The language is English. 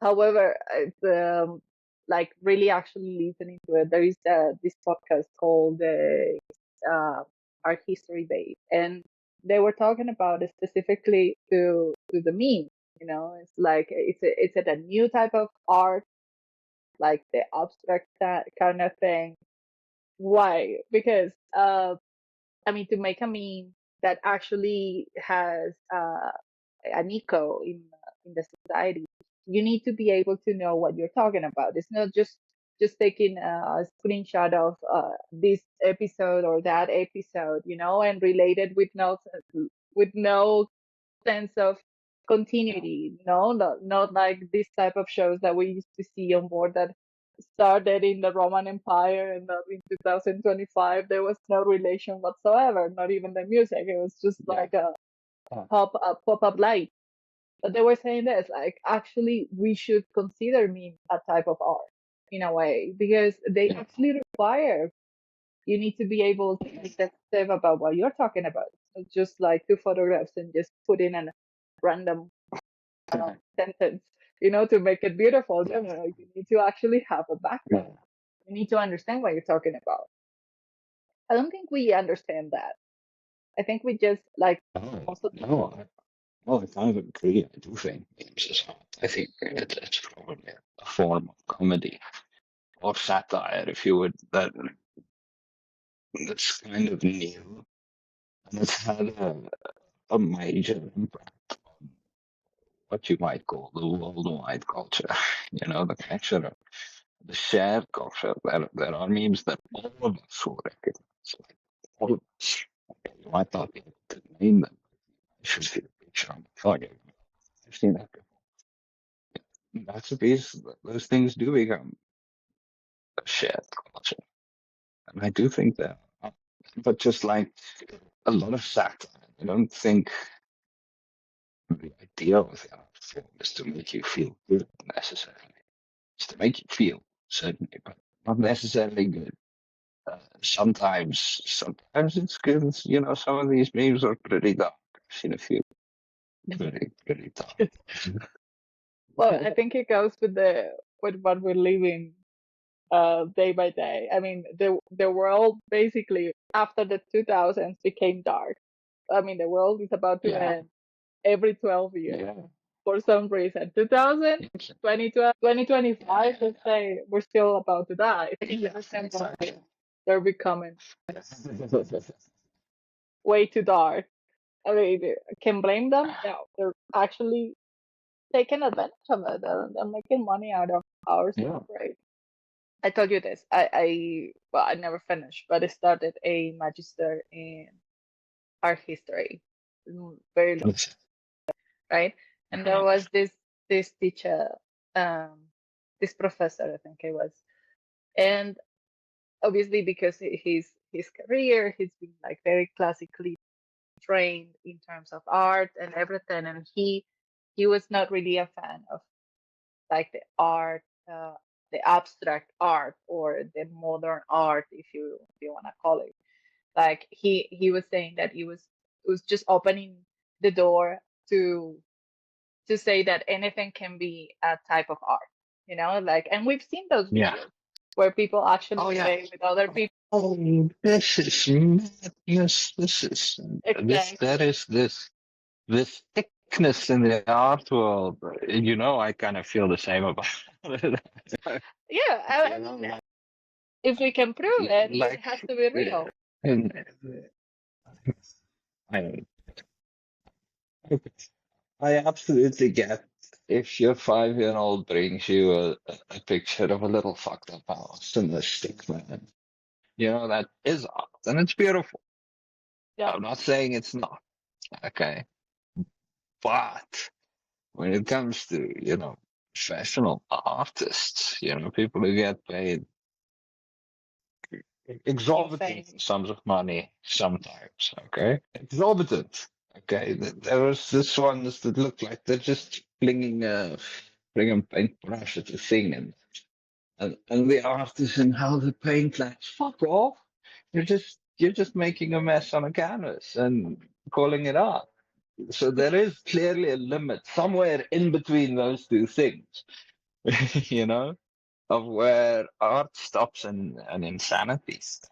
However, it's like really actually listening to it. There is this podcast called Art History Base, and they were talking about it specifically to the meme. It's like it's a new type of art, like the abstract kind of thing. Why? Because I mean, to make a meme that actually has an echo in the society, you need to be able to know what you're talking about. It's not just taking a screenshot of this episode or that episode, and related with no sense of continuity. No, not like this type of shows that we used to see on board that started in the Roman Empire, and that in 2025 there was no relation whatsoever, not even the music. It was just like a pop-up light. But they were saying this, like, actually we should consider meme a type of art in a way, because they actually require you need to be able to be sensitive about what you're talking about. It's not just like two photographs and just put in a random sentence, to make it beautiful. You need to actually have a background. You need to understand what you're talking about. I don't think we understand that. I think we just like also. No, I kind of agree. I do think memes is art. I think it's probably a form of comedy or satire, if you would. That's kind of new, and it's had a major impact on what you might call the worldwide culture. The culture, the shared culture. There are memes that all of us will recognize. Like all of us. You might not be able to name them. I should see a picture on my phone. I've seen that before. That's a piece. Those things do become a shared culture, and I do think that. But just like a lot of satire, I don't think the idea of the art form is to make you feel good necessarily. It's to make you feel, certainly, but not necessarily good. Sometimes it's good. Some of these memes are pretty dark. I've seen a few pretty dark. Well, I think it goes with what we're living day by day. I mean, the world basically after the 2000s became dark. I mean, the world is about to end every 12 years for some reason. 2000, 2025, let's say we're still about to die. They're becoming way too dark. I mean, can blame them? No, they're actually taking advantage of it. They're making money out of our stuff, right? I told you this. Well, I never finished, but I started a magister in art history, very long, right? And there was this teacher, this professor, I think it was, and obviously because his career, he's been like very classically trained in terms of art and everything, and he was not really a fan of like the art, the abstract art or the modern art, if you want to call it. Like he was saying that it was just opening the door to say that anything can be a type of art, like, and we've seen those videos where people actually play with other people. Oh, this is madness. There is this thickness in the art world. I kind of feel the same about it. Yeah, if we can prove it, it has to be real. I absolutely get if your 5-year-old brings you a picture of a little fucked up house and a stick man. That is art and it's beautiful. Yeah. I'm not saying it's not. Okay. But when it comes to, professional artists, people who get paid exorbitant sums of money sometimes, okay? Exorbitant. Okay. There was this ones that looked like they're just flinging paintbrush at the thing and the artist and how the paint lands. Fuck off. You're just making a mess on a canvas and calling it art. So there is clearly a limit somewhere in between those two things. you know, of where art stops and insanity starts.